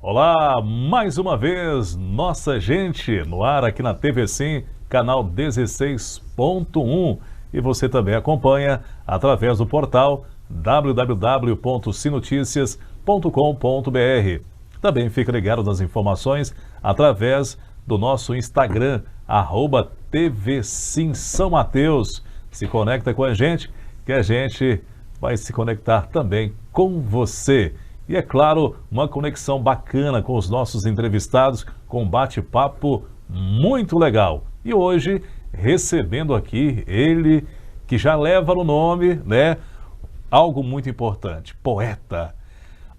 Olá, mais uma vez, nossa gente, no ar aqui na TV Sim, canal 16.1. E você também acompanha através do portal www.sinoticias.com.br. Também fica ligado nas informações através do nosso Instagram, @TV Sim São Mateus. Se conecta com a gente, que a gente vai se conectar também com você. E é claro, uma conexão bacana com os nossos entrevistados, com um bate-papo muito legal. E hoje, recebendo aqui ele, que já leva no nome, né, algo muito importante, poeta.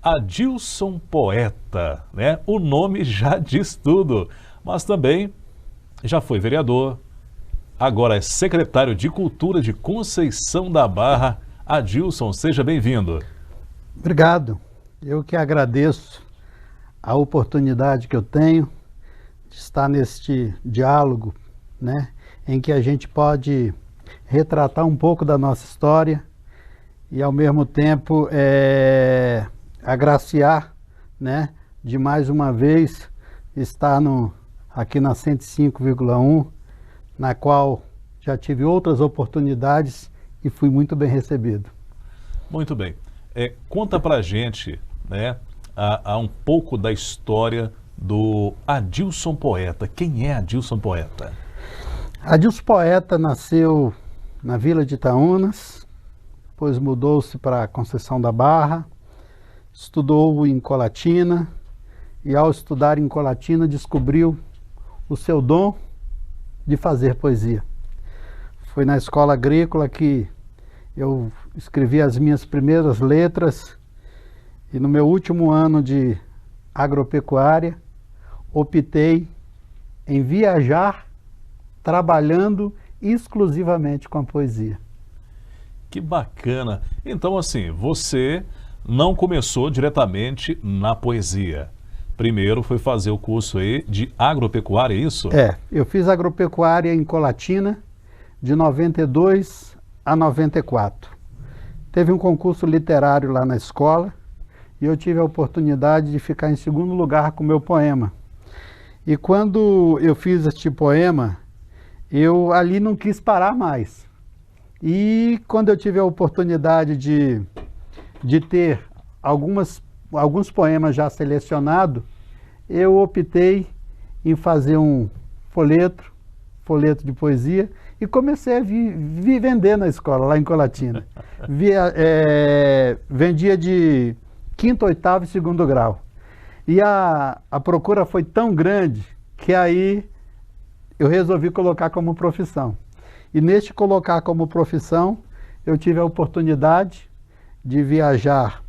Adilson Poeta, né? O nome já diz tudo, mas também já foi vereador, agora é secretário de Cultura de Conceição da Barra. Adilson, seja bem-vindo. Obrigado. Eu que agradeço a oportunidade que eu tenho de estar neste diálogo, né, em que a gente pode retratar um pouco da nossa história e, ao mesmo tempo, agraciar, né, de mais uma vez estar aqui na 105,1, na qual já tive outras oportunidades e fui muito bem recebido. Muito bem. Conta pra gente, né, um pouco da história do Adilson Poeta. Quem é Adilson Poeta? Adilson Poeta nasceu na Vila de Itaúnas, depois mudou-se para Conceição da Barra, estudou em Colatina e, ao estudar em Colatina, descobriu o seu dom de fazer poesia. Foi na escola agrícola que eu escrevi as minhas primeiras letras e, no meu último ano de agropecuária, optei em viajar trabalhando exclusivamente com a poesia. Que bacana! Então, assim, você não começou diretamente na poesia. Primeiro foi fazer o curso aí de agropecuária, é isso? Eu fiz agropecuária em Colatina de 92 a 94. Teve um concurso literário lá na escola e eu tive a oportunidade de ficar em segundo lugar com o meu poema. E quando eu fiz este poema, eu ali não quis parar mais. E quando eu tive a oportunidade de ter alguns poemas já selecionados, eu optei em fazer um folheto de poesia, e comecei a vender na escola, lá em Colatina. Vendia de quinto, oitavo e segundo grau. E a procura foi tão grande que aí eu resolvi colocar como profissão. E neste colocar como profissão, eu tive a oportunidade de viajar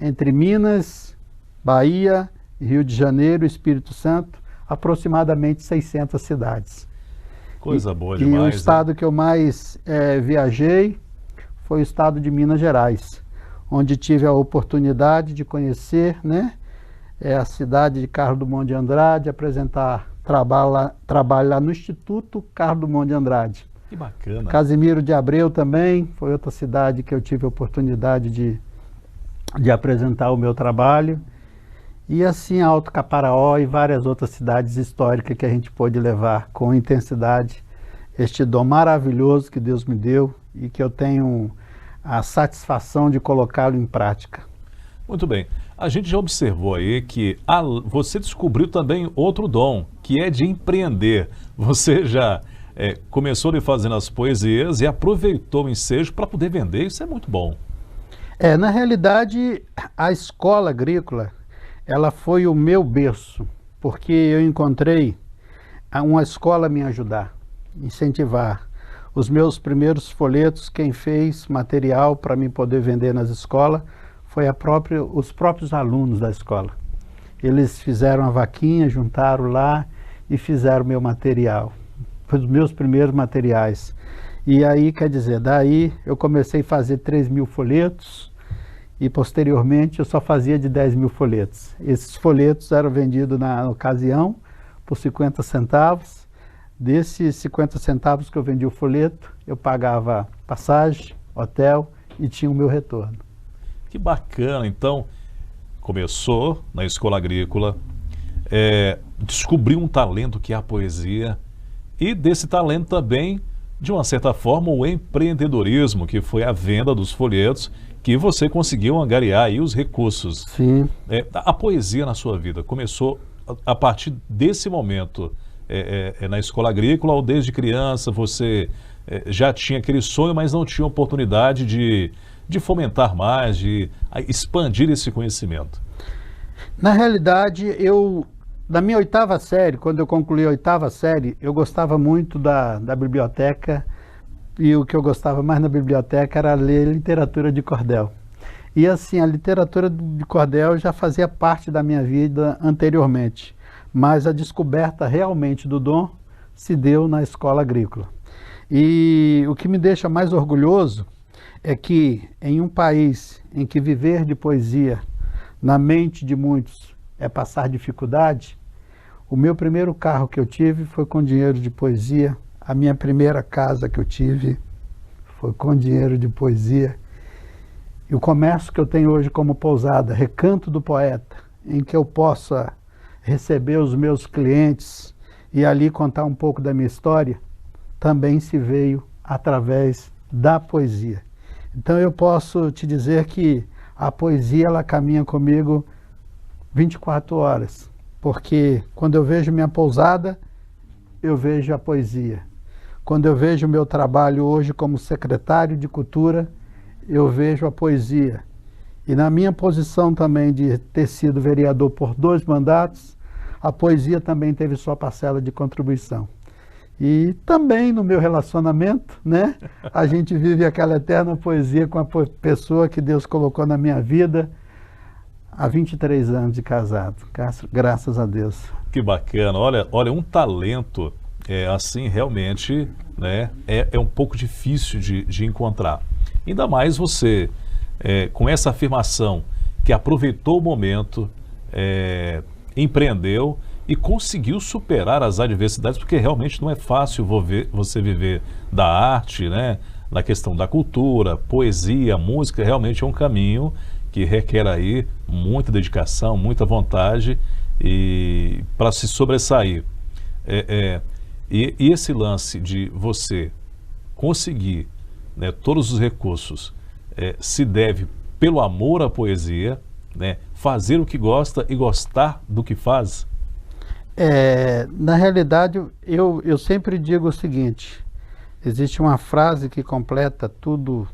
entre Minas, Bahia, Rio de Janeiro e Espírito Santo, aproximadamente 600 cidades. Coisa boa demais. E o estado que eu mais viajei foi o estado de Minas Gerais, onde tive a oportunidade de conhecer, né, a cidade de Carlos Drummond de Andrade, apresentar trabalho lá no Instituto Carlos Drummond de Andrade. Que bacana. Casimiro de Abreu também foi outra cidade que eu tive a oportunidade de apresentar o meu trabalho. E assim, Alto Caparaó e várias outras cidades históricas que a gente pôde levar com intensidade este dom maravilhoso que Deus me deu e que eu tenho a satisfação de colocá-lo em prática. Muito bem. A gente já observou aí que você descobriu também outro dom, que é de empreender. Você já começou fazendo as poesias e aproveitou o ensejo para poder vender. Isso é muito bom. Na realidade, a escola agrícola, ela foi o meu berço, porque eu encontrei uma escola a me ajudar, incentivar. Os meus primeiros folhetos, quem fez material para mim poder vender nas escolas, foi os próprios alunos da escola. Eles fizeram a vaquinha, juntaram lá e fizeram meu material. Foi os meus primeiros materiais. E aí, quer dizer, daí eu comecei a fazer 3.000 folhetos, e posteriormente eu só fazia de 10.000 folhetos. Esses folhetos eram vendidos na ocasião por 50 centavos. Desses 50 centavos que eu vendi o folheto, eu pagava passagem, hotel e tinha o meu retorno. Que bacana. Então, começou na escola agrícola, descobriu um talento que é a poesia, e desse talento também, de uma certa forma, o empreendedorismo, que foi a venda dos folhetos, que você conseguiu angariar aí os recursos. Sim. A poesia na sua vida começou a partir desse momento, na escola agrícola, ou desde criança você já tinha aquele sonho, mas não tinha oportunidade de fomentar mais, de expandir esse conhecimento? Na realidade, na minha oitava série, quando eu concluí a oitava série, eu gostava muito da biblioteca, e o que eu gostava mais na biblioteca era ler literatura de cordel. E assim, a literatura de cordel já fazia parte da minha vida anteriormente, mas a descoberta realmente do dom se deu na escola agrícola. E o que me deixa mais orgulhoso é que em um país em que viver de poesia na mente de muitos é passar dificuldade, o meu primeiro carro que eu tive foi com dinheiro de poesia, a minha primeira casa que eu tive foi com dinheiro de poesia, e o comércio que eu tenho hoje como pousada, Recanto do Poeta, em que eu possa receber os meus clientes e ali contar um pouco da minha história, também se veio através da poesia. Então eu posso te dizer que a poesia, ela caminha comigo 24 horas, porque quando eu vejo minha pousada, eu vejo a poesia. Quando eu vejo o meu trabalho hoje como secretário de Cultura, eu vejo a poesia. E na minha posição também de ter sido vereador por 2 mandatos, a poesia também teve sua parcela de contribuição. E também no meu relacionamento, né, a gente vive aquela eterna poesia com a pessoa que Deus colocou na minha vida há 23 anos de casado, graças a Deus. Que bacana, olha, um talento assim realmente, né, é um pouco difícil de encontrar. Ainda mais você, com essa afirmação, que aproveitou o momento, empreendeu e conseguiu superar as adversidades, porque realmente não é fácil você viver da arte, né? Na questão da cultura, poesia, música, realmente é um caminho que requer aí muita dedicação, muita vontade e para se sobressair. E esse lance de você conseguir, né, todos os recursos se deve pelo amor à poesia, né, fazer o que gosta e gostar do que faz? Na realidade, eu sempre digo o seguinte: existe uma frase que completa tudo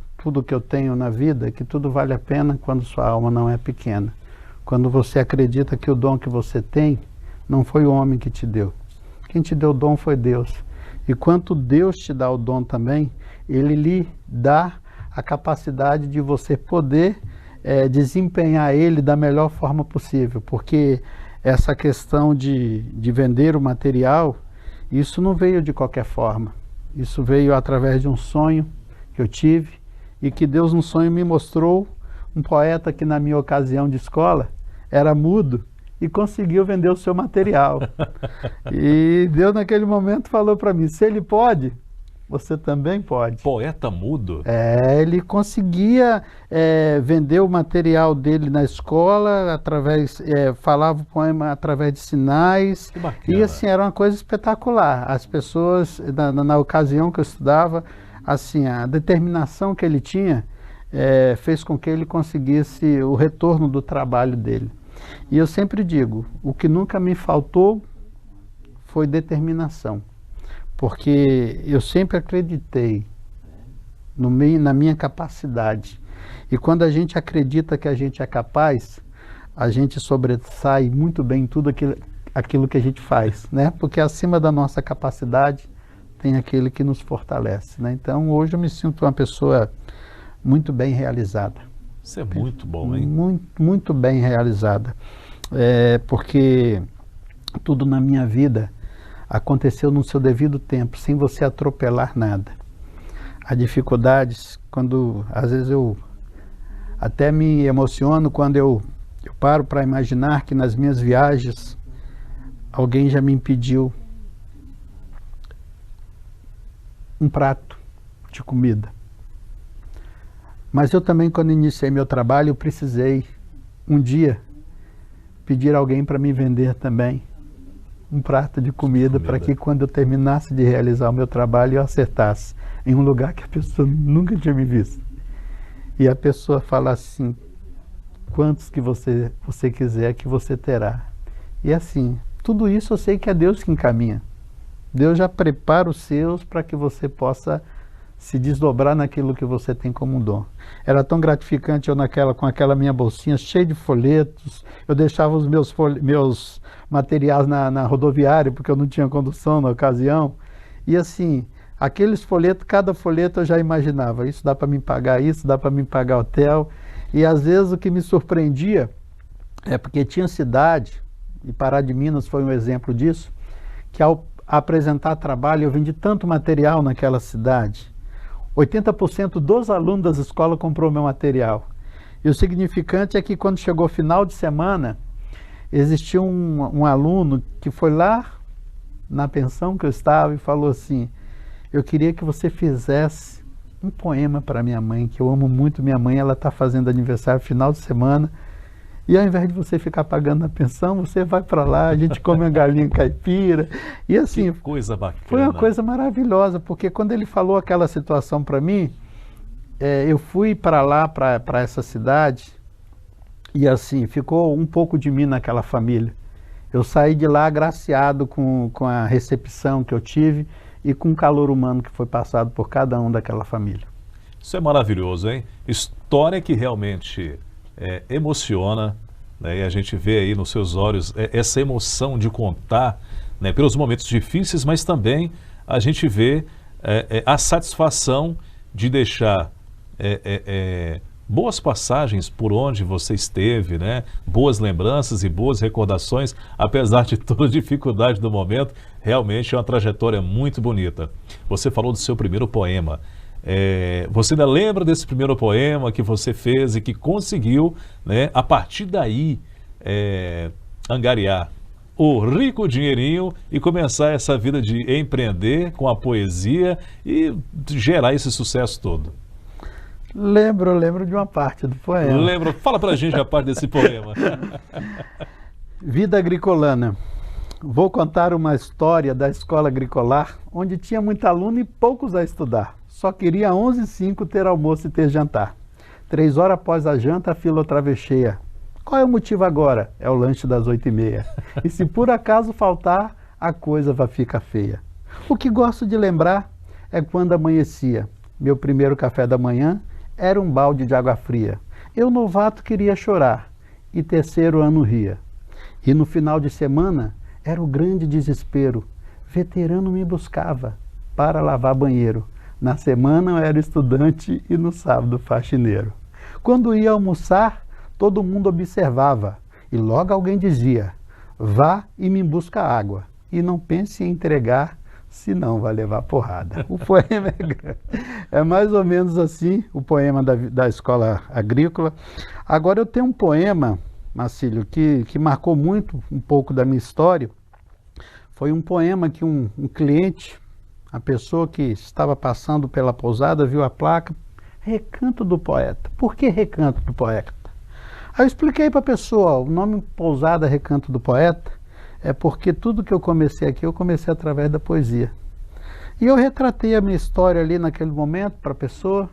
que eu tenho na vida, que tudo vale a pena quando sua alma não é pequena. Quando você acredita que o dom que você tem não foi o homem que te deu. Quem te deu o dom foi Deus. E quando Deus te dá o dom também, Ele lhe dá a capacidade de você poder desempenhar ele da melhor forma possível, porque essa questão de vender o material, isso não veio de qualquer forma. Isso veio através de um sonho que eu tive e que Deus no sonho me mostrou um poeta que na minha ocasião de escola era mudo e conseguiu vender o seu material. E Deus naquele momento falou para mim: se ele pode, você também pode. Poeta mudo? Ele conseguia vender o material dele na escola, falava o poema através de sinais. Que bacana. E assim, era uma coisa espetacular. As pessoas, na ocasião que eu estudava, assim, a determinação que ele tinha fez com que ele conseguisse o retorno do trabalho dele. E eu sempre digo, o que nunca me faltou foi determinação. Porque eu sempre acreditei na minha capacidade. E quando a gente acredita que a gente é capaz, a gente sobressai muito bem em tudo aquilo que a gente faz, né? Porque acima da nossa capacidade tem aquele que nos fortalece, né? Então hoje eu me sinto uma pessoa muito bem realizada. Isso é muito bom, hein? Muito, muito bem realizada. Porque tudo na minha vida aconteceu no seu devido tempo, sem você atropelar nada. As dificuldades, quando às vezes eu até me emociono quando eu paro para imaginar que nas minhas viagens alguém já me impediu um prato de comida. Mas eu também, quando iniciei meu trabalho, eu precisei um dia pedir alguém para me vender também um prato de comida, para que quando eu terminasse de realizar o meu trabalho, eu acertasse em um lugar que a pessoa nunca tinha me visto. E a pessoa fala assim, quantos que você quiser que você terá. E assim, tudo isso eu sei que é Deus que encaminha. Deus já prepara os seus para que você possa se desdobrar naquilo que você tem como um dom. Era tão gratificante eu com aquela minha bolsinha cheia de folhetos, eu deixava os meus materiais na rodoviária, porque eu não tinha condução na ocasião, e assim, aqueles folhetos, cada folheto eu já imaginava, isso dá para me pagar isso, dá para me pagar hotel, e às vezes o que me surpreendia é porque tinha cidade, e Pará de Minas foi um exemplo disso, que ao apresentar trabalho eu vendi tanto material naquela cidade, 80% dos alunos das escolas comprou meu material. E o significante é que quando chegou o final de semana, existia um aluno que foi lá na pensão que eu estava e falou assim, eu queria que você fizesse um poema para minha mãe, que eu amo muito minha mãe, ela está fazendo aniversário final de semana, e ao invés de você ficar pagando a pensão, você vai para lá, a gente come uma galinha caipira. E assim, que coisa bacana. Foi uma coisa maravilhosa, porque quando ele falou aquela situação para mim, eu fui para lá, para essa cidade, e assim, ficou um pouco de mim naquela família. Eu saí de lá agraciado com a recepção que eu tive e com o calor humano que foi passado por cada um daquela família. Isso é maravilhoso, hein? História que realmente emociona, né? E a gente vê aí nos seus olhos essa emoção de contar, né, pelos momentos difíceis, mas também a gente vê a satisfação de deixar boas passagens por onde você esteve, né? Boas lembranças e boas recordações, apesar de toda a dificuldade do momento, realmente é uma trajetória muito bonita. Você falou do seu primeiro poema. Você ainda lembra desse primeiro poema que você fez e que conseguiu, né, a partir daí, angariar o rico dinheirinho e começar essa vida de empreender com a poesia e gerar esse sucesso todo? Lembro de uma parte do poema. Lembro, fala pra gente a parte desse poema. Vida agricolana. Vou contar uma história da escola agricolar, onde tinha muito aluno e poucos a estudar. Só queria 11h05 ter almoço e ter jantar. 3 horas após a janta, a fila outra vez cheia. Qual é o motivo agora? É o lanche das 8h30. E se por acaso faltar, a coisa vai ficar feia. O que gosto de lembrar é quando amanhecia. Meu primeiro café da manhã era um balde de água fria. Eu, novato, queria chorar, e terceiro ano ria. E no final de semana, era o grande desespero. Veterano me buscava para lavar banheiro. Na semana eu era estudante e no sábado faxineiro. Quando ia almoçar, todo mundo observava. E logo alguém dizia, vá e me busca água. E não pense em entregar, senão vai levar porrada. O poema é grande. É mais ou menos assim, o poema da escola agrícola. Agora eu tenho um poema, Marcílio, que marcou muito um pouco da minha história. Foi um poema que um cliente, a pessoa que estava passando pela pousada, viu a placa, Recanto do Poeta. Por que Recanto do Poeta? Aí eu expliquei para a pessoa, o nome Pousada Recanto do Poeta é porque tudo que eu comecei aqui, eu comecei através da poesia. E eu retratei a minha história ali naquele momento para a pessoa.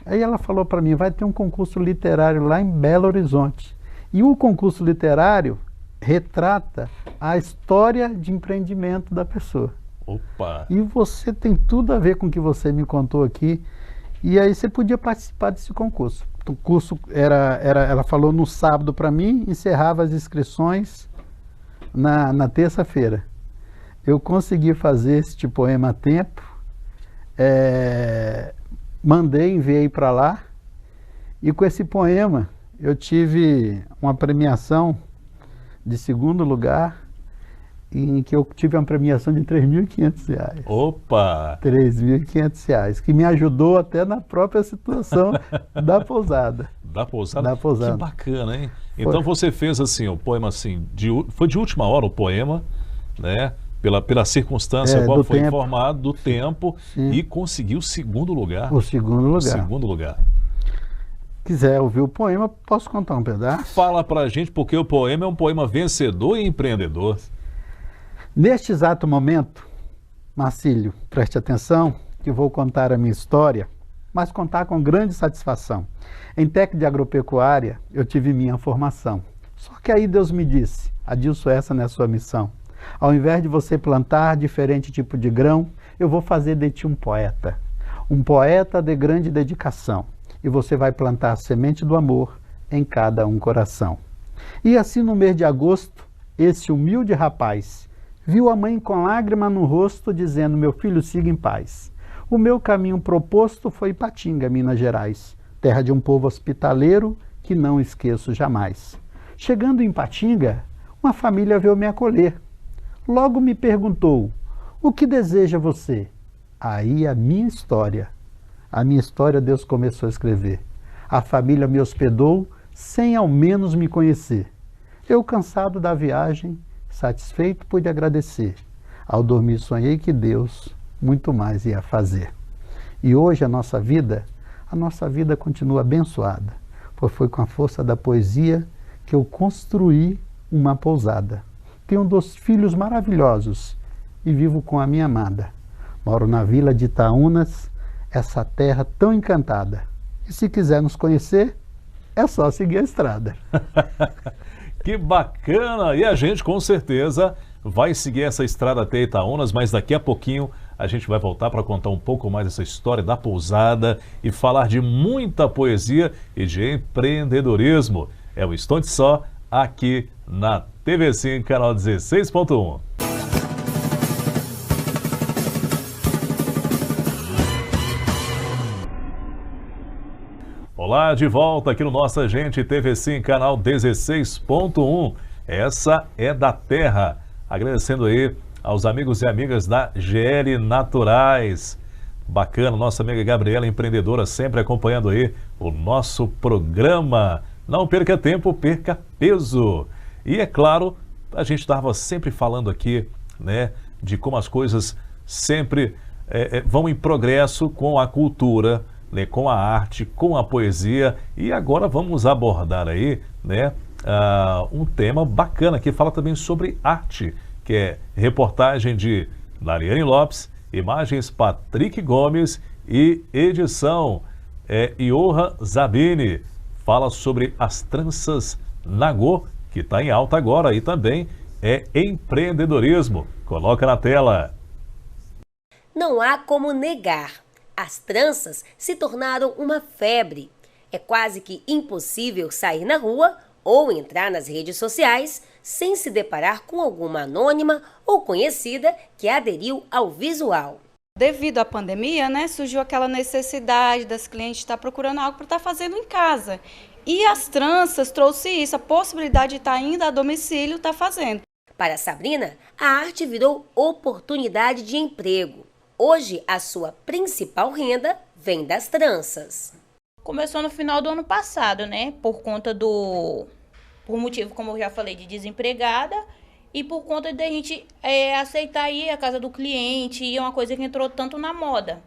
Aí ela falou para mim, vai ter um concurso literário lá em Belo Horizonte. E o concurso literário retrata a história de empreendimento da pessoa. Opa! E você tem tudo a ver com o que você me contou aqui. E aí você podia participar desse concurso. O curso ela falou no sábado para mim, encerrava as inscrições na terça-feira. Eu consegui fazer este poema a tempo, enviei para lá, e com esse poema eu tive uma premiação de 2º lugar, em que eu tive uma premiação de R$3.500. Opa! R$3.500, que me ajudou até na própria situação da pousada. Da pousada? Da pousada. Que bacana, hein? Então você fez assim, o poema assim, foi de última hora o poema, né? Pela circunstância qual foi informado, do tempo, sim, e conseguiu o 2º lugar. O 2º lugar. O 2º lugar. quiser ouvir o poema, posso contar um pedaço? Fala pra gente, porque o poema é um poema vencedor e empreendedor. Neste exato momento, Marcílio, preste atenção, que vou contar a minha história, mas contar com grande satisfação. Em técnica de agropecuária, eu tive minha formação. Só que aí Deus me disse, Adilson, essa não é a sua missão. Ao invés de você plantar diferente tipo de grão, eu vou fazer de ti um poeta de grande dedicação. E você vai plantar a semente do amor em cada um coração. E assim no mês de agosto, esse humilde rapaz viu a mãe com lágrima no rosto, dizendo, meu filho, siga em paz. O meu caminho proposto foi Ipatinga, Minas Gerais, terra de um povo hospitaleiro que não esqueço jamais. Chegando em Ipatinga, uma família veio me acolher. Logo me perguntou, o que deseja você? Aí a minha história Deus começou a escrever. A família me hospedou sem ao menos me conhecer. Eu, cansado da viagem, satisfeito, pude agradecer. Ao dormir sonhei que Deus muito mais ia fazer. E hoje a nossa vida continua abençoada, pois foi com a força da poesia que eu construí uma pousada. Tenho 2 filhos maravilhosos e vivo com a minha amada. Moro na vila de Itaúnas, essa terra tão encantada. E se quiser nos conhecer, é só seguir a estrada. Que bacana! E a gente com certeza vai seguir essa estrada até Itaúnas, mas daqui a pouquinho a gente vai voltar para contar um pouco mais essa história da pousada e falar de muita poesia e de empreendedorismo. É um instante só aqui na TV5, canal 16.1. Olá, de volta aqui no Nossa Gente TV5, canal 16.1. Essa é da terra. Agradecendo aí aos amigos e amigas da GL Naturais. Bacana, nossa amiga Gabriela, empreendedora, sempre acompanhando aí o nosso programa. Não perca tempo, perca peso. E é claro, a gente estava sempre falando aqui, né, de como as coisas sempre vão em progresso com a cultura, né, com a arte, com a poesia. E agora vamos abordar aí, né, um tema bacana que fala também sobre arte, que é reportagem de Lariane Lopes, imagens Patrick Gomes e edição Johan Zabini. Fala sobre as tranças Nagô, que está em alta agora, e também é empreendedorismo. Coloca na tela. Não há como negar. As tranças se tornaram uma febre. É quase que impossível sair na rua ou entrar nas redes sociais sem se deparar com alguma anônima ou conhecida que aderiu ao visual. Devido à pandemia, né, surgiu aquela necessidade das clientes estar procurando algo para estar fazendo em casa. E as tranças trouxe isso, a possibilidade de estar indo a domicílio, estar fazendo. Para Sabrina, a arte virou oportunidade de emprego. Hoje, a sua principal renda vem das tranças. Começou no final do ano passado, né? Por motivo, como eu já falei, de desempregada e por conta de a gente aceitar ir à casa do cliente, e é uma coisa que entrou tanto na moda.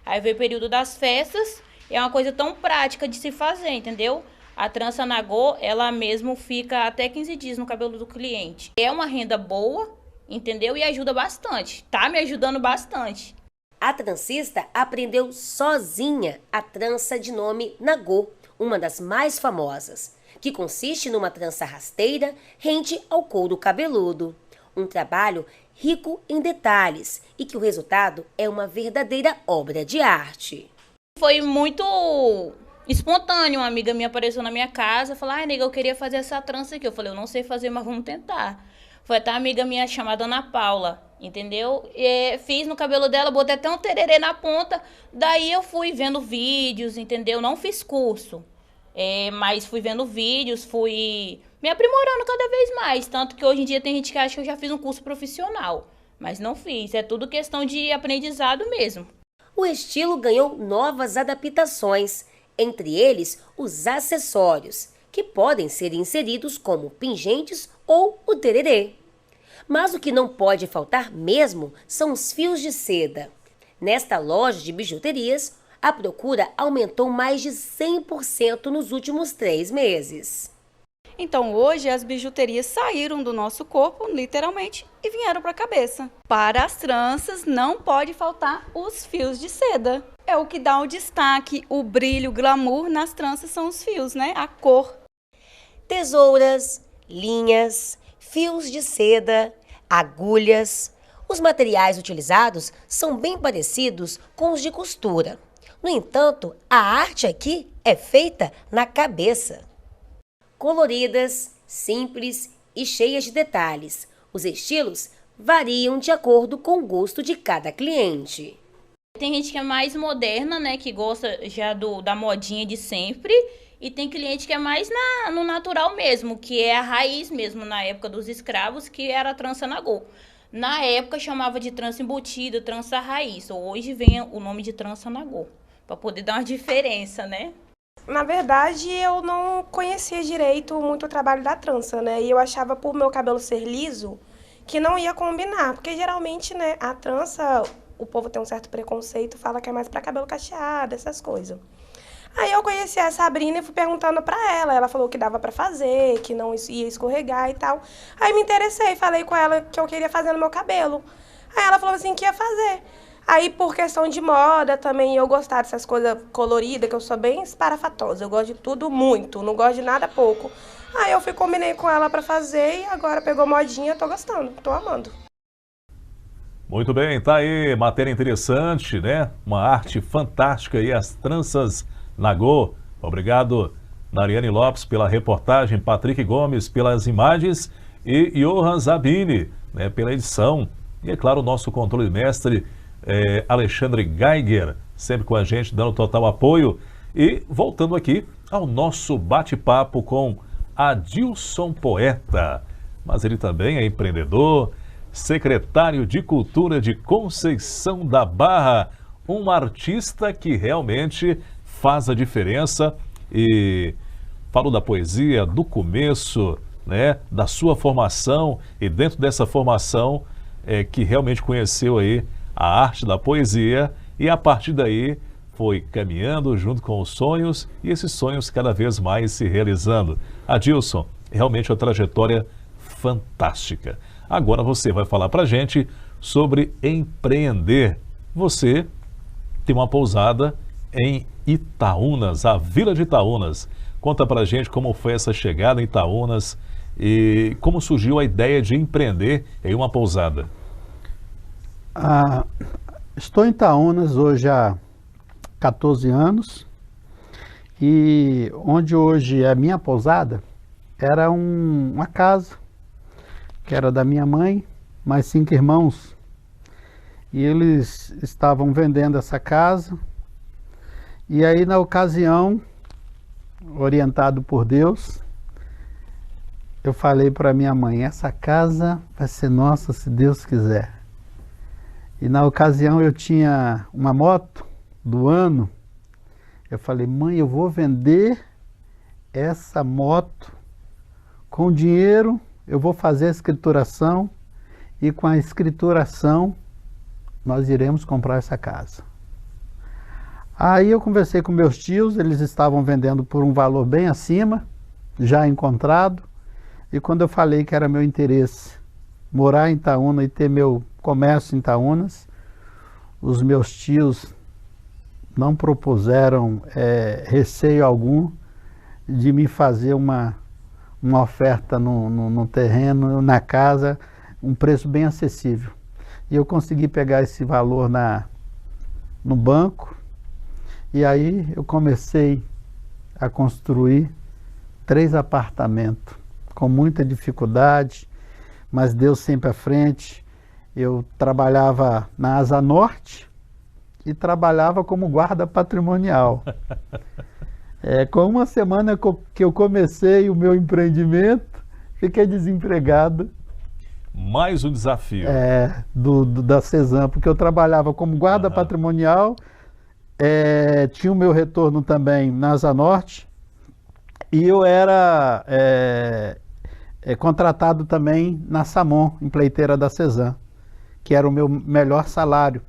Aí veio o período das festas, e é uma coisa tão prática de se fazer, entendeu? A trança Nagô, ela mesmo fica até 15 dias no cabelo do cliente. É uma renda boa, entendeu? E ajuda bastante. Tá me ajudando bastante. A trancista aprendeu sozinha a trança de nome Nagô, uma das mais famosas, que consiste numa trança rasteira rente ao couro cabeludo. Um trabalho rico em detalhes e que o resultado é uma verdadeira obra de arte. Foi muito espontâneo. Uma amiga minha apareceu na minha casa e falou: ai, nega, eu queria fazer essa trança aqui. Eu falei: eu não sei fazer, mas vamos tentar. Foi até uma amiga minha chamada Ana Paula, entendeu? Fiz no cabelo dela, botei até um tererê na ponta. Daí eu fui vendo vídeos, entendeu? Não fiz curso, mas fui vendo vídeos, fui me aprimorando cada vez mais. Tanto que hoje em dia tem gente que acha que eu já fiz um curso profissional, mas não fiz. É tudo questão de aprendizado mesmo. O estilo ganhou novas adaptações, entre eles os acessórios, que podem ser inseridos como pingentes ou o tererê. Mas o que não pode faltar mesmo são os fios de seda. Nesta loja de bijuterias, a procura aumentou mais de 100% nos últimos 3 meses. Então, hoje, as bijuterias saíram do nosso corpo, literalmente, e vieram para a cabeça. Para as tranças, não pode faltar os fios de seda. É o que dá o destaque, o brilho, o glamour nas tranças são os fios, né? A cor. Tesouras, linhas, fios de seda, agulhas. Os materiais utilizados são bem parecidos com os de costura. No entanto, a arte aqui é feita na cabeça. Coloridas, simples e cheias de detalhes, os estilos variam de acordo com o gosto de cada cliente. Tem gente que é mais moderna, né, que gosta já da modinha de sempre, e tem cliente que é mais no natural mesmo, que é a raiz mesmo, na época dos escravos, que era a trança nagô. Na época chamava de trança embutida, trança raiz. Hoje vem o nome de trança nagô, para poder dar uma diferença, né? Na verdade, eu não conhecia direito muito o trabalho da trança, né? E eu achava, por meu cabelo ser liso, que não ia combinar. Porque geralmente, né, a trança, o povo tem um certo preconceito, fala que é mais para cabelo cacheado, essas coisas. Aí eu conheci a Sabrina e fui perguntando pra ela. Ela falou que dava pra fazer, que não ia escorregar e tal. Aí me interessei, falei com ela que eu queria fazer no meu cabelo. Aí ela falou assim que ia fazer. Aí, por questão de moda também, eu gostar dessas coisas coloridas, que eu sou bem esparafatosa. Eu gosto de tudo muito, não gosto de nada pouco. Aí eu combinei com ela pra fazer e agora pegou modinha, tô gostando, tô amando. Muito bem, tá aí, matéria interessante, né? Uma arte fantástica aí, as tranças nagô. Obrigado, Nariane Lopes, pela reportagem, Patrick Gomes pelas imagens e Johan Zabini, né, pela edição. E, é claro, o nosso controle mestre, Alexandre Geiger, sempre com a gente, dando total apoio. E voltando aqui ao nosso bate-papo com Adilson Poeta. Mas ele também é empreendedor, secretário de Cultura de Conceição da Barra, um artista que realmente faz a diferença. E falou da poesia, do começo, né, da sua formação, e dentro dessa formação que realmente conheceu aí a arte da poesia, e a partir daí foi caminhando junto com os sonhos, e esses sonhos cada vez mais se realizando. Adilson, realmente uma trajetória fantástica. Agora você vai falar pra gente sobre empreender. Você tem uma pousada em Itaúnas, a Vila de Itaúnas. Conta pra gente como foi essa chegada em Itaúnas e como surgiu a ideia de empreender em uma pousada. Estou em Itaúnas hoje há 14 anos e onde hoje é a minha pousada era uma casa que era da minha mãe, mais 5 irmãos, e eles estavam vendendo essa casa. E aí, na ocasião, orientado por Deus, eu falei para minha mãe, essa casa vai ser nossa se Deus quiser. E na ocasião eu tinha uma moto do ano. Eu falei, mãe, eu vou vender essa moto com dinheiro, eu vou fazer a escrituração e com a escrituração nós iremos comprar essa casa. Aí eu conversei com meus tios, eles estavam vendendo por um valor bem acima, já encontrado, e quando eu falei que era meu interesse morar em Itaúna e ter meu comércio em Itaúnas, os meus tios não propuseram receio algum de me fazer uma oferta no terreno, na casa, um preço bem acessível. E eu consegui pegar esse valor no banco, e aí eu comecei a construir 3 apartamentos, com muita dificuldade, mas Deus sempre à frente. Eu trabalhava na Asa Norte e trabalhava como guarda patrimonial. Com uma semana que eu comecei o meu empreendimento, fiquei desempregado. Mais um desafio. Da Cezam, porque eu trabalhava como guarda patrimonial, tinha o meu retorno também na Asa Norte, e eu era contratado também na Samon, empleiteira da Cezam, que era o meu melhor salário.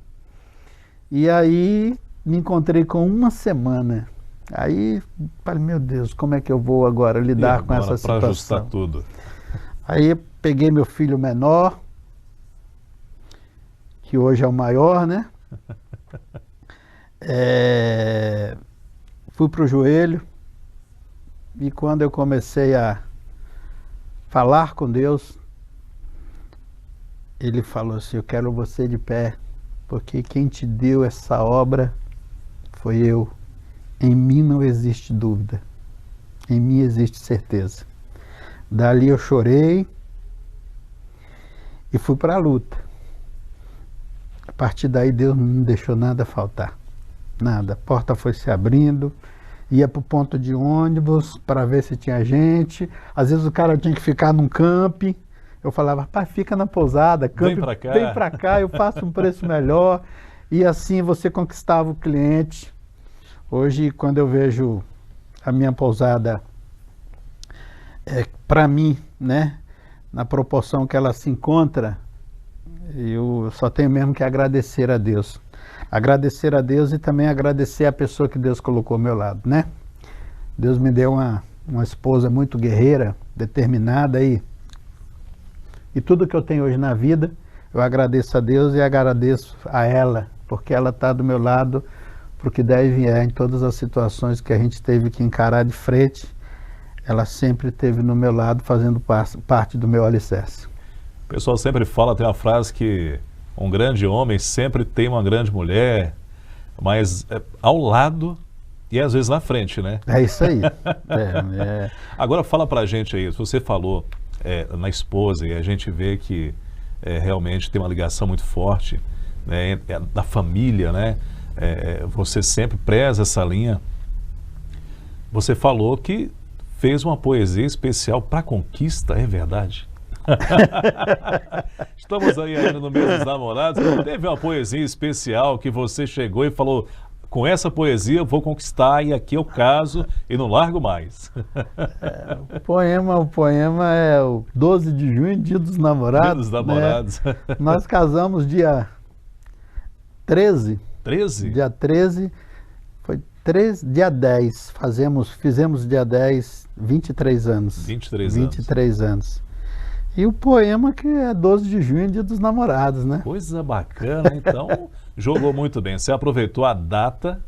E aí me encontrei com uma semana. Aí, falei, meu Deus, como é que eu vou agora lidar com essa situação? Para ajustar tudo. Aí eu peguei meu filho menor, que hoje é o maior, né? Fui pro joelho, e quando eu comecei a falar com Deus, Ele falou assim, eu quero você de pé, porque quem te deu essa obra foi eu. Em mim não existe dúvida, em mim existe certeza. Dali eu chorei e fui para a luta. A partir daí Deus não deixou nada faltar, nada. A porta foi se abrindo, ia para o ponto de ônibus para ver se tinha gente. Às vezes o cara tinha que ficar num camping. Eu falava, rapaz, fica na pousada, camping, vem para cá, eu faço um preço melhor. E assim você conquistava o cliente. Hoje, quando eu vejo a minha pousada, para mim, né, na proporção que ela se encontra, eu só tenho mesmo que agradecer a Deus. Agradecer a Deus e também agradecer a pessoa que Deus colocou ao meu lado, né? Deus me deu uma esposa muito guerreira, determinada e tudo que eu tenho hoje na vida, eu agradeço a Deus e agradeço a ela, porque ela está do meu lado, porque deve vier em todas as situações que a gente teve que encarar de frente, ela sempre esteve no meu lado, fazendo parte do meu alicerce. O pessoal sempre fala, tem uma frase que um grande homem sempre tem uma grande mulher, mas ao lado e às vezes na frente, né? É isso aí. Agora fala pra gente aí, você falou na esposa e a gente vê que realmente tem uma ligação muito forte, né, da família, né? Você sempre preza essa linha. Você falou que fez uma poesia especial para conquista, é verdade? Estamos aí ainda no mês dos namorados. Teve uma poesia especial que você chegou e falou, com essa poesia eu vou conquistar e aqui eu caso e não largo mais. O poema é o 12 de junho, dia dos namorados. Dia dos namorados. Né? Nós casamos dia 13. 13? Dia 13, foi dia 10, fizemos dia 10, 23 anos. 23 anos. E o poema que é 12 de junho, dia dos namorados, né? Coisa bacana, então jogou muito bem. Você aproveitou a data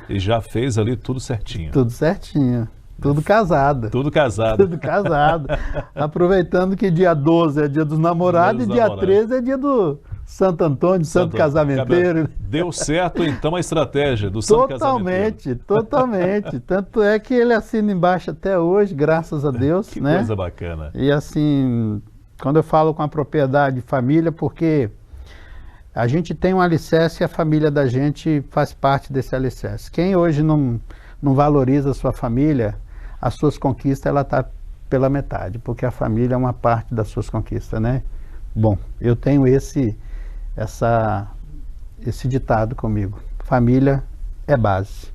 e já fez ali tudo certinho. Tudo certinho. Tudo casado. Tudo casado. Tudo casado. Aproveitando que dia 12 é dia dos namorados e dia 13 é dia do Santo Antônio, Santo Casamenteiro. Deu certo então a estratégia do Santo Casamenteiro. Totalmente. Tanto é que ele assina embaixo até hoje, graças a Deus. Que né? Coisa bacana. E assim, quando eu falo com a propriedade de família, porque a gente tem um alicerce e a família da gente faz parte desse alicerce. Quem hoje não valoriza a sua família, as suas conquistas, ela está pela metade, porque a família é uma parte das suas conquistas, né? Bom, eu tenho esse ditado comigo. Família é base.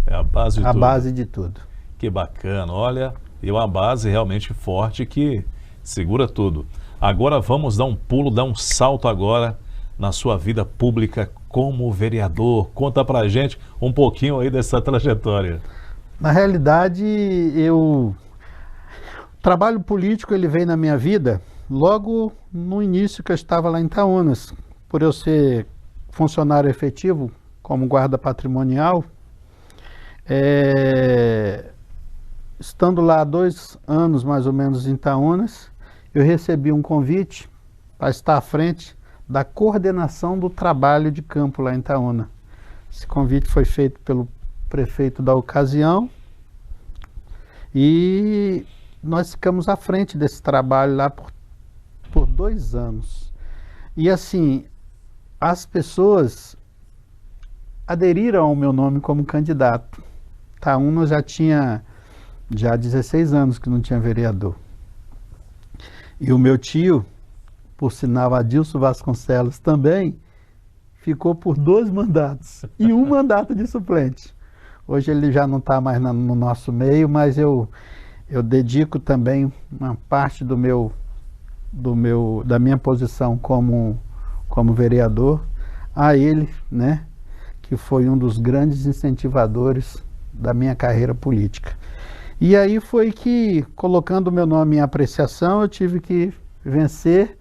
É a base de tudo. A base de tudo. Que bacana, olha, e uma base realmente forte que segura tudo. Agora vamos dar um pulo, dar um salto agora na sua vida pública como vereador. Conta pra gente um pouquinho aí dessa trajetória. Na realidade, o trabalho político ele veio na minha vida logo no início que eu estava lá em Itaúnas. Por eu ser funcionário efetivo como guarda patrimonial, estando lá há 2 anos mais ou menos em Itaúnas, eu recebi um convite para estar à frente da coordenação do trabalho de campo lá em Itaúna. Esse convite foi feito pelo prefeito da ocasião e nós ficamos à frente desse trabalho lá por 2 anos. E assim, as pessoas aderiram ao meu nome como candidato. Itaúna já tinha 16 anos que não tinha vereador. E o meu tio, por sinal Adilson Vasconcelos também, ficou por 2 mandatos e 1 mandato de suplente. Hoje ele já não está mais no nosso meio, mas eu dedico também uma parte da minha posição como vereador a ele, né? que foi um dos grandes incentivadores da minha carreira política. E aí foi que, colocando meu nome em apreciação, eu tive que vencer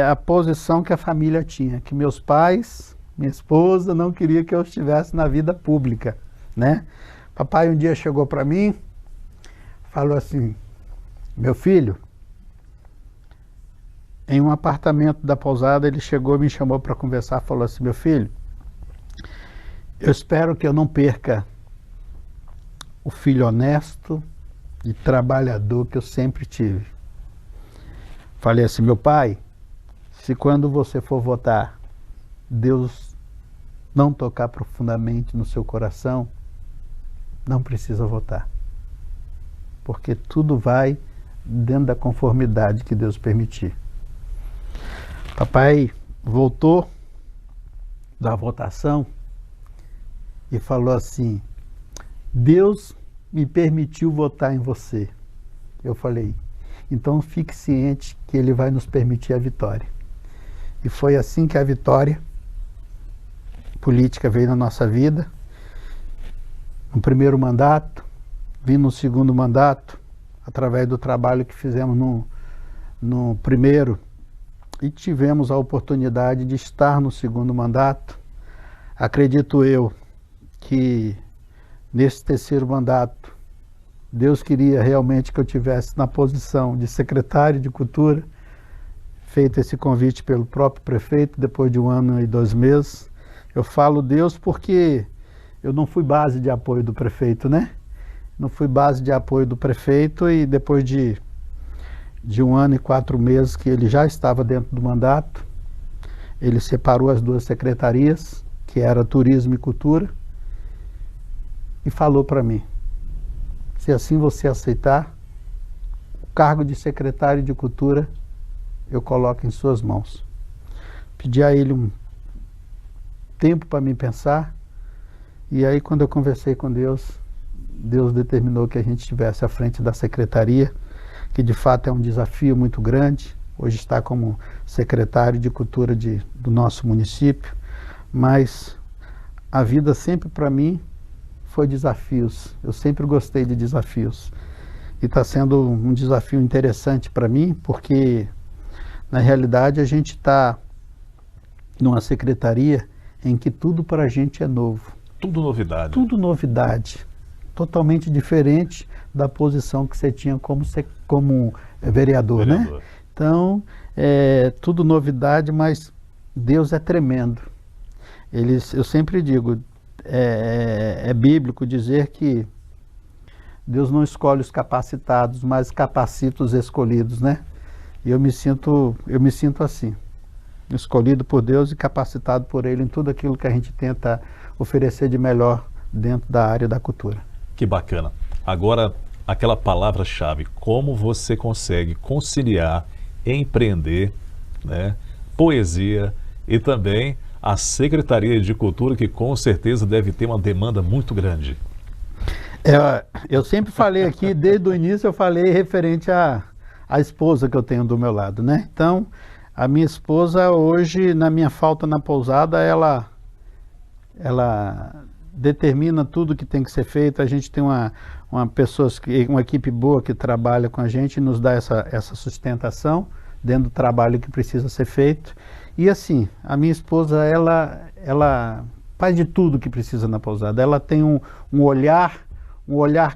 a posição que a família tinha, que meus pais, minha esposa não queria que eu estivesse na vida pública, né? Papai um dia chegou para mim, falou assim: meu filho, em um apartamento da pousada, ele chegou e me chamou para conversar, falou assim: meu filho, eu espero que eu não perca o filho honesto e trabalhador que eu sempre tive. Falei assim: meu pai, se quando você for votar, Deus não tocar profundamente no seu coração, não precisa votar. Porque tudo vai dentro da conformidade que Deus permitir. Papai voltou da votação e falou assim: Deus me permitiu votar em você. Eu falei: então fique ciente que Ele vai nos permitir a vitória. E foi assim que a vitória política veio na nossa vida. No primeiro mandato, vim no segundo mandato, através do trabalho que fizemos no primeiro, e tivemos a oportunidade de estar no segundo mandato. Acredito eu que nesse terceiro mandato, Deus queria realmente que eu tivesse na posição de secretário de Cultura, feito esse convite pelo próprio prefeito, depois de 1 ano e 2 meses. Eu falo Deus porque eu não fui base de apoio do prefeito, né? Não fui base de apoio do prefeito, e depois de 1 ano e 4 meses que ele já estava dentro do mandato, ele separou as 2 secretarias, que era Turismo e Cultura, e falou para mim: se assim você aceitar, o cargo de secretário de Cultura eu coloco em suas mãos. Pedi a ele um tempo para me pensar, e aí quando eu conversei com Deus, Deus determinou que a gente estivesse à frente da secretaria, que de fato é um desafio muito grande. Hoje está como secretário de Cultura do nosso município, mas a vida sempre para mim foi desafios. Eu sempre gostei de desafios. E está sendo um desafio interessante para mim, porque na realidade a gente está numa secretaria em que tudo para a gente é novo. Tudo novidade. Tudo novidade. Totalmente diferente da posição que você tinha como vereador, né? Então, tudo novidade, mas Deus é tremendo. Eu sempre digo, é bíblico dizer que Deus não escolhe os capacitados, mas capacita os escolhidos, né? E eu me sinto assim, escolhido por Deus e capacitado por Ele em tudo aquilo que a gente tenta oferecer de melhor dentro da área da cultura. Que bacana. Agora, aquela palavra-chave: como você consegue conciliar, empreender, né, poesia e também a Secretaria de Cultura, que com certeza deve ter uma demanda muito grande? Eu sempre falei aqui, desde o início eu falei referente à esposa que eu tenho do meu lado, né? Então, a minha esposa hoje, na minha falta na pousada, ela determina tudo que tem que ser feito. A gente tem uma equipe boa que trabalha com a gente e nos dá essa sustentação dentro do trabalho que precisa ser feito. E assim, a minha esposa, ela faz de tudo que precisa na pousada. Ela tem um olhar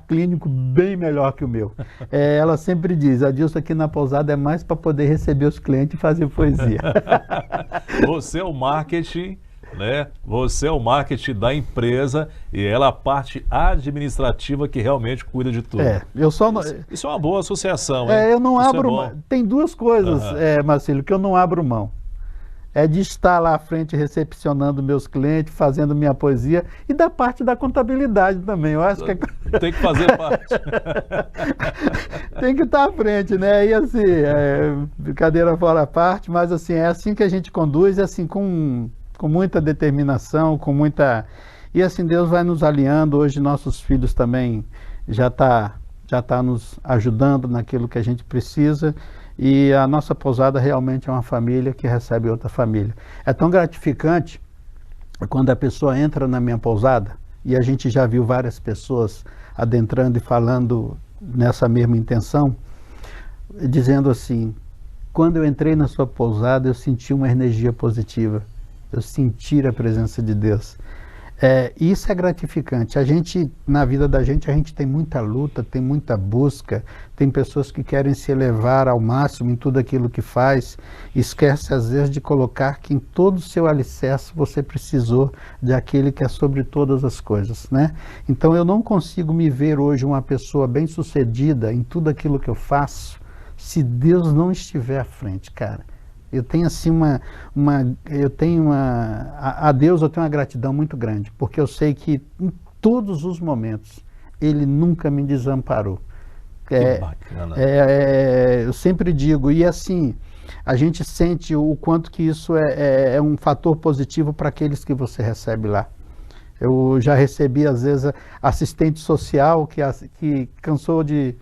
clínico bem melhor que o meu. Ela sempre diz: Adilson, aqui na pousada é mais para poder receber os clientes e fazer poesia. Você é o marketing, né? Você é o marketing da empresa e ela a parte administrativa que realmente cuida de tudo. Isso é uma boa associação, hein? Eu não abro mão. Tem 2 coisas, Marcelo, que eu não abro mão. É de estar lá à frente recepcionando meus clientes, fazendo minha poesia, e da parte da contabilidade também. Eu acho que tem que fazer parte. Tem que estar à frente, né? E assim, brincadeira fora à parte, mas assim, é assim que a gente conduz, assim, com muita determinação, com muita... E assim, Deus vai nos alinhando. Hoje nossos filhos também já tá nos ajudando naquilo que a gente precisa. E a nossa pousada realmente é uma família que recebe outra família. É tão gratificante quando a pessoa entra na minha pousada, e a gente já viu várias pessoas adentrando e falando nessa mesma intenção, dizendo assim: quando eu entrei na sua pousada, eu senti uma energia positiva, eu senti a presença de Deus. Isso é gratificante. A gente, na vida da gente, a gente tem muita luta, tem muita busca, tem pessoas que querem se elevar ao máximo em tudo aquilo que faz, esquece às vezes de colocar que em todo o seu alicerce você precisou de aquele que é sobre todas as coisas, né? Então eu não consigo me ver hoje uma pessoa bem-sucedida em tudo aquilo que eu faço, se Deus não estiver à frente, cara. Eu tenho assim a Deus eu tenho uma gratidão muito grande, porque eu sei que em todos os momentos Ele nunca me desamparou. Que bacana. Eu sempre digo, e assim, a gente sente o quanto que isso é um fator positivo para aqueles que você recebe lá. Eu já recebi, às vezes, assistente social que cansou de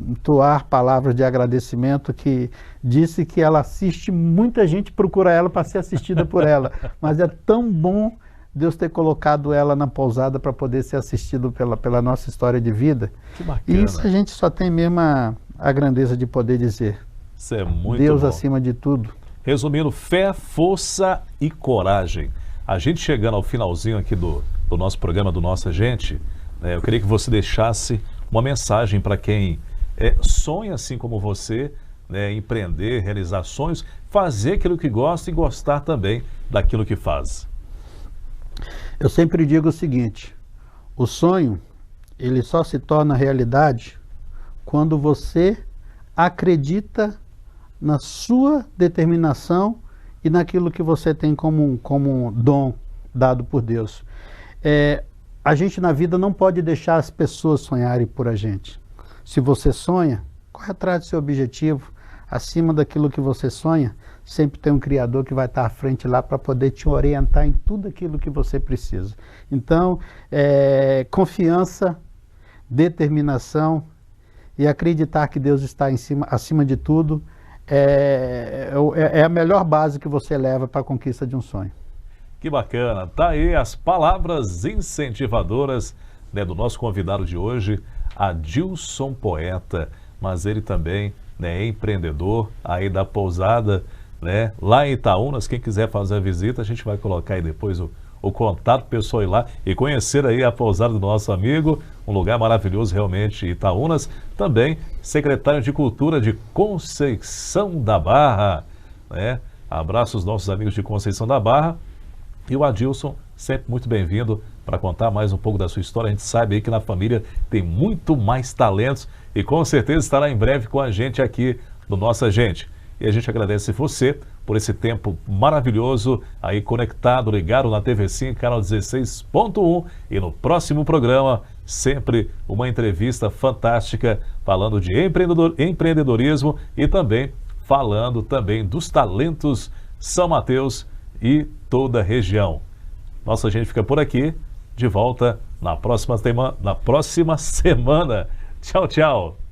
entoar palavras de agradecimento, que disse que ela assiste, muita gente procura ela para ser assistida por ela, mas é tão bom Deus ter colocado ela na pousada para poder ser assistido pela nossa história de vida. Que bacana. E isso a gente só tem mesmo a grandeza de poder dizer. Isso é muito Deus bom. acima de tudo. Resumindo, fé, força e coragem. A gente chegando ao finalzinho aqui do nosso programa, do Nossa Gente, eu queria que você deixasse uma mensagem para quem sonha assim como você, empreender, realizar sonhos, fazer aquilo que gosta e gostar também daquilo que faz. Eu sempre digo o seguinte: o sonho, ele só se torna realidade quando você acredita na sua determinação e naquilo que você tem como dom dado por Deus. A gente na vida não pode deixar as pessoas sonharem por a gente. Se você sonha, corre atrás do seu objetivo. Acima daquilo que você sonha, sempre tem um Criador que vai estar à frente lá para poder te orientar em tudo aquilo que você precisa. Então, confiança, determinação e acreditar que Deus está acima de tudo é a melhor base que você leva para a conquista de um sonho. Que bacana, tá aí as palavras incentivadoras do nosso convidado de hoje, Adilson Poeta, mas ele também é empreendedor aí da pousada, lá em Itaúnas. Quem quiser fazer a visita, a gente vai colocar aí depois o contato pessoal ir lá e conhecer aí a pousada do nosso amigo, um lugar maravilhoso realmente, Itaúnas. Também secretário de Cultura de Conceição da Barra, Abraço aos nossos amigos de Conceição da Barra. E o Adilson, sempre muito bem-vindo para contar mais um pouco da sua história. A gente sabe aí que na família tem muito mais talentos e com certeza estará em breve com a gente aqui no Nossa Gente. E a gente agradece você por esse tempo maravilhoso aí conectado, ligado na TV Sim, canal 16.1. E no próximo programa, sempre uma entrevista fantástica falando de empreendedorismo e também falando também dos talentos São Mateus e toda a região. Nossa Gente fica por aqui, de volta na próxima semana. Tchau, tchau.